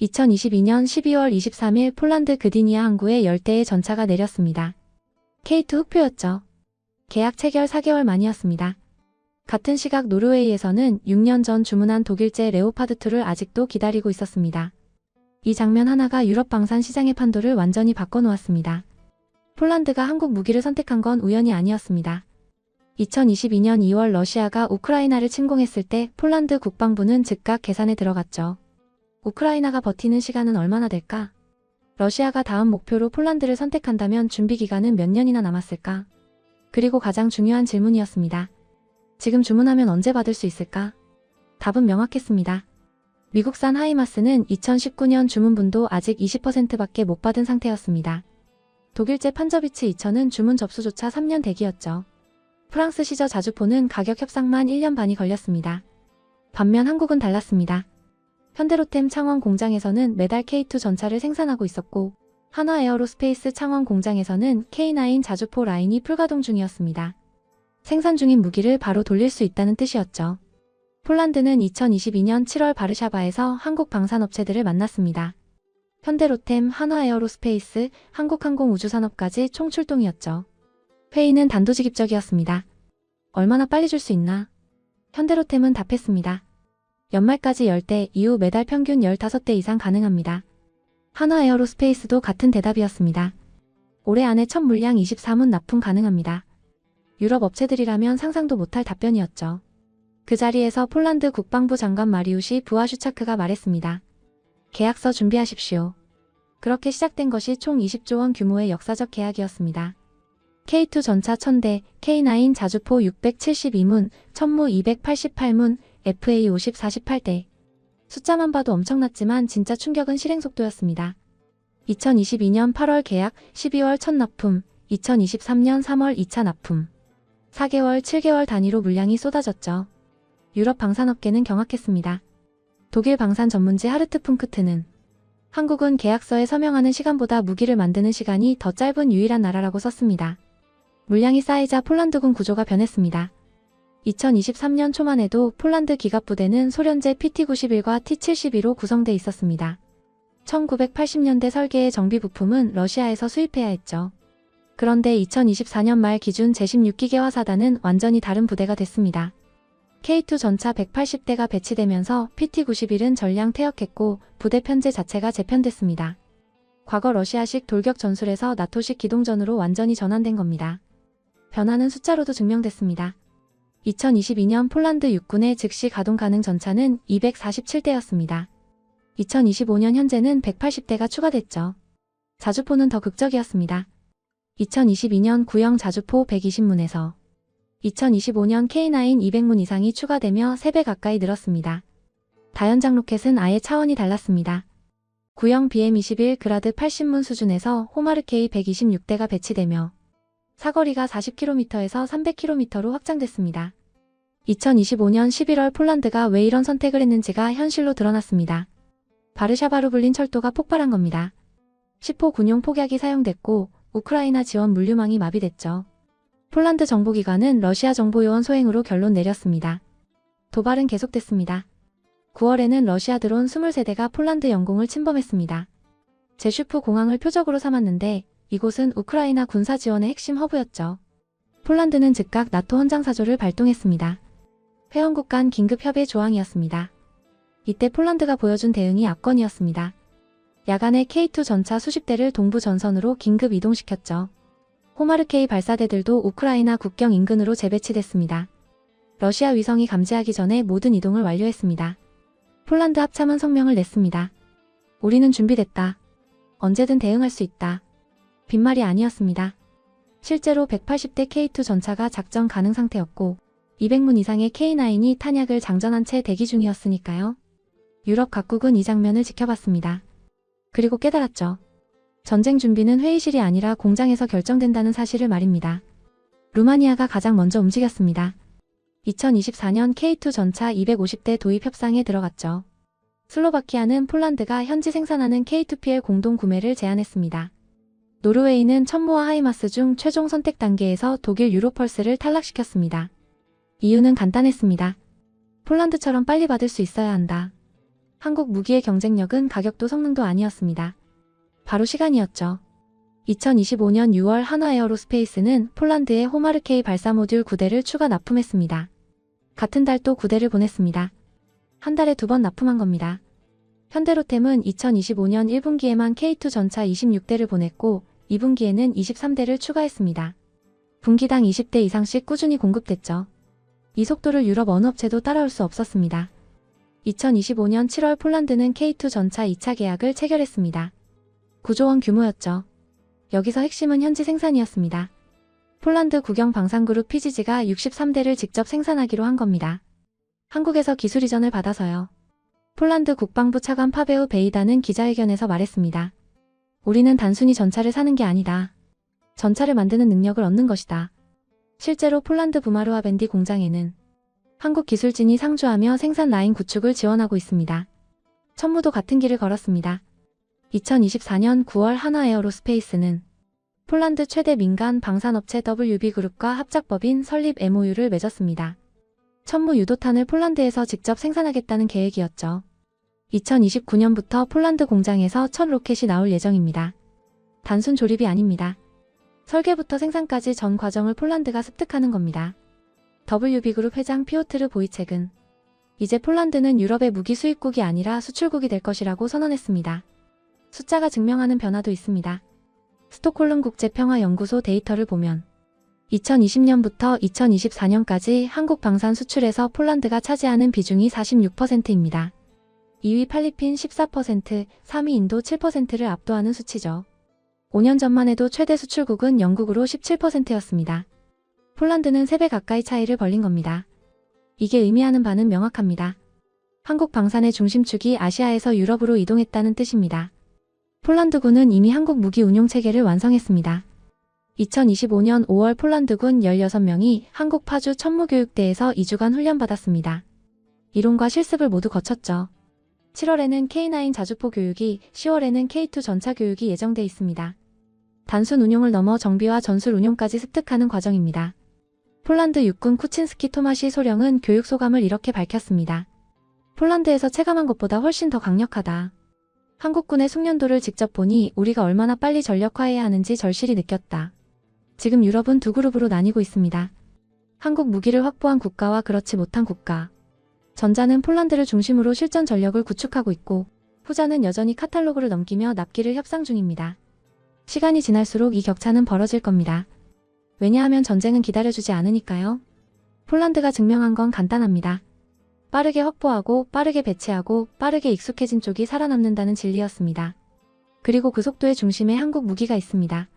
2022년 12월 23일 폴란드 그디니아 항구에 열대의 전차가 내렸습니다. K2 흑표였죠. 계약 체결 4개월 만이었습니다. 같은 시각 노르웨이에서는 6년 전 주문한 독일제 레오파드2를 아직도 기다리고 있었습니다. 이 장면 하나가 유럽 방산 시장의 판도를 완전히 바꿔놓았습니다. 폴란드가 한국 무기를 선택한 건 우연이 아니었습니다. 2022년 2월 러시아가 우크라이나를 침공했을 때 폴란드 국방부는 즉각 계산에 들어갔죠. 우크라이나가 버티는 시간은 얼마나 될까? 러시아가 다음 목표로 폴란드를 선택한다면 준비 기간은 몇 년이나 남았을까? 그리고 가장 중요한 질문이었습니다. 지금 주문하면 언제 받을 수 있을까? 답은 명확했습니다. 미국산 하이마스는 2019년 주문분도 아직 20%밖에 못 받은 상태였습니다. 독일제 판저비츠 2000은 주문 접수조차 3년 대기였죠. 프랑스 시저 자주포는 가격 협상만 1년 반이 걸렸습니다. 반면 한국은 달랐습니다. 현대로템 창원 공장에서는 매달 K2 전차를 생산하고 있었고 한화에어로스페이스 창원 공장에서는 K9 자주포 라인이 풀가동 중이었습니다. 생산 중인 무기를 바로 돌릴 수 있다는 뜻이었죠. 폴란드는 2022년 7월 바르샤바에서 한국 방산업체들을 만났습니다. 현대로템, 한화에어로스페이스, 한국항공우주산업까지 총출동이었죠. 회의는 단도직입적이었습니다. 얼마나 빨리 줄 수 있나? 현대로템은 답했습니다. 연말까지 10대, 이후 매달 평균 15대 이상 가능합니다. 한화에어로스페이스도 같은 대답이었습니다. 올해 안에 첫 물량 24문 납품 가능합니다. 유럽 업체들이라면 상상도 못할 답변이었죠. 그 자리에서 폴란드 국방부 장관 마리우시 부아슈차크가 말했습니다. 계약서 준비하십시오. 그렇게 시작된 것이 총 20조 원 규모의 역사적 계약이었습니다. K2 전차 1000대, K9 자주포 672문, 천무 288문, FA 50 48대. 숫자만 봐도 엄청났지만 진짜 충격은 실행 속도였습니다. 2022년 8월 계약, 12월 첫 납품, 2023년 3월 2차 납품. 4개월, 7개월 단위로 물량이 쏟아졌죠. 유럽 방산업계는 경악했습니다. 독일 방산 전문지 하르트풍크트는 한국은 계약서에 서명하는 시간보다 무기를 만드는 시간이 더 짧은 유일한 나라라고 썼습니다. 물량이 쌓이자 폴란드군 구조가 변했습니다. 2023년 초만 해도 폴란드 기갑부대는 소련제 PT-91과 T-72로 구성돼 있었습니다. 1980년대 설계의 정비 부품은 러시아에서 수입해야 했죠. 그런데 2024년 말 기준 제16기계화 사단은 완전히 다른 부대가 됐습니다. K2 전차 180대가 배치되면서 PT-91은 전량 퇴역했고 부대 편제 자체가 재편됐습니다. 과거 러시아식 돌격 전술에서 나토식 기동전으로 완전히 전환된 겁니다. 변화는 숫자로도 증명됐습니다. 2022년 폴란드 육군의 즉시 가동 가능 전차는 247대였습니다. 2025년 현재는 180대가 추가됐죠. 자주포는 더 극적이었습니다. 2022년 구형 자주포 120문에서 2025년 K9 200문 이상이 추가되며 3배 가까이 늘었습니다. 다연장 로켓은 아예 차원이 달랐습니다. 구형 BM-21 그라드 80문 수준에서 호마르K 126대가 배치되며 사거리가 40km에서 300km로 확장됐습니다. 2025년 11월 폴란드가 왜 이런 선택을 했는지가 현실로 드러났습니다. 바르샤바로 불린 철도가 폭발한 겁니다. 10호 군용 폭약이 사용됐고 우크라이나 지원 물류망이 마비됐죠. 폴란드 정보기관은 러시아 정보요원 소행으로 결론 내렸습니다. 도발은 계속됐습니다. 9월에는 러시아 드론 23대가 폴란드 영공을 침범했습니다. 제슈프 공항을 표적으로 삼았는데 이곳은 우크라이나 군사 지원의 핵심 허브였죠. 폴란드는 즉각 나토 헌장사조를 발동했습니다. 회원국 간 긴급 협의 조항이었습니다. 이때 폴란드가 보여준 대응이 압권이었습니다. 야간에 K2 전차 수십 대를 동부 전선으로 긴급 이동시켰죠. 호마르K 발사대들도 우크라이나 국경 인근으로 재배치됐습니다. 러시아 위성이 감지하기 전에 모든 이동을 완료했습니다. 폴란드 합참은 성명을 냈습니다. 우리는 준비됐다. 언제든 대응할 수 있다. 빈말이 아니었습니다. 실제로 180대 K2 전차가 작전 가능 상태였고 200문 이상의 K9이 탄약을 장전한 채 대기 중이었으니까요. 유럽 각국은 이 장면을 지켜봤습니다. 그리고 깨달았죠. 전쟁 준비는 회의실이 아니라 공장에서 결정된다는 사실을 말입니다. 루마니아가 가장 먼저 움직였습니다. 2024년 K2 전차 250대 도입 협상에 들어갔죠. 슬로바키아는 폴란드가 현지 생산하는 K2PL 공동 구매를 제안했습니다. 노르웨이는 천무와 하이마스 중 최종 선택 단계에서 독일 유로펄스를 탈락시켰습니다. 이유는 간단했습니다. 폴란드처럼 빨리 받을 수 있어야 한다. 한국 무기의 경쟁력은 가격도 성능도 아니었습니다. 바로 시간이었죠. 2025년 6월 한화에어로스페이스는 폴란드의 호마르케이 발사 모듈 9대를 추가 납품했습니다. 같은 달 또 9대를 보냈습니다. 한 달에 2번 납품한 겁니다. 현대로템은 2025년 1분기에만 K2 전차 26대를 보냈고 2분기에는 23대를 추가했습니다. 분기당 20대 이상씩 꾸준히 공급됐죠. 이 속도를 유럽 어느 업체도 따라올 수 없었습니다. 2025년 7월 폴란드는 K2 전차 2차 계약을 체결했습니다. 9조 원 규모였죠. 여기서 핵심은 현지 생산이었습니다. 폴란드 국영방산그룹 PGG가 63대를 직접 생산하기로 한 겁니다. 한국에서 기술 이전을 받아서요. 폴란드 국방부 차관 파베우 베이다는 기자회견에서 말했습니다. 우리는 단순히 전차를 사는 게 아니다. 전차를 만드는 능력을 얻는 것이다. 실제로 폴란드 부마르와 밴디 공장에는 한국 기술진이 상주하며 생산 라인 구축을 지원하고 있습니다. 천무도 같은 길을 걸었습니다. 2024년 9월 한화에어로스페이스는 폴란드 최대 민간 방산업체 WB그룹과 합작법인 설립 MOU를 맺었습니다. 천무 유도탄을 폴란드에서 직접 생산하겠다는 계획이었죠. 2029년부터 폴란드 공장에서 첫 로켓이 나올 예정입니다. 단순 조립이 아닙니다. 설계부터 생산까지 전 과정을 폴란드가 습득하는 겁니다. WB그룹 회장 피오트르 보이첵은 이제 폴란드는 유럽의 무기 수입국이 아니라 수출국이 될 것이라고 선언했습니다. 숫자가 증명하는 변화도 있습니다. 스톡홀름 국제평화연구소 데이터를 보면 2020년부터 2024년까지 한국 방산 수출에서 폴란드가 차지하는 비중이 46%입니다. 2위 필리핀 14%, 3위 인도 7%를 압도하는 수치죠. 5년 전만 해도 최대 수출국은 영국으로 17%였습니다. 폴란드는 3배 가까이 차이를 벌린 겁니다. 이게 의미하는 바는 명확합니다. 한국 방산의 중심축이 아시아에서 유럽으로 이동했다는 뜻입니다. 폴란드군은 이미 한국 무기 운용 체계를 완성했습니다. 2025년 5월 폴란드군 16명이 한국 파주 천무교육대에서 2주간 훈련받았습니다. 이론과 실습을 모두 거쳤죠. 7월에는 K9 자주포 교육이, 10월에는 K2 전차 교육이 예정돼 있습니다. 단순 운용을 넘어 정비와 전술 운용까지 습득하는 과정입니다. 폴란드 육군 쿠친스키 토마시 소령은 교육 소감을 이렇게 밝혔습니다. 폴란드에서 체감한 것보다 훨씬 더 강력하다. 한국군의 숙련도를 직접 보니 우리가 얼마나 빨리 전력화해야 하는지 절실히 느꼈다. 지금 유럽은 두 그룹으로 나뉘고 있습니다. 한국 무기를 확보한 국가와 그렇지 못한 국가. 전자는 폴란드를 중심으로 실전 전력을 구축하고 있고, 후자는 여전히 카탈로그를 넘기며 납기를 협상 중입니다. 시간이 지날수록 이 격차는 벌어질 겁니다. 왜냐하면 전쟁은 기다려주지 않으니까요. 폴란드가 증명한 건 간단합니다. 빠르게 확보하고 빠르게 배치하고 빠르게 익숙해진 쪽이 살아남는다는 진리였습니다. 그리고 그 속도의 중심에 한국 무기가 있습니다.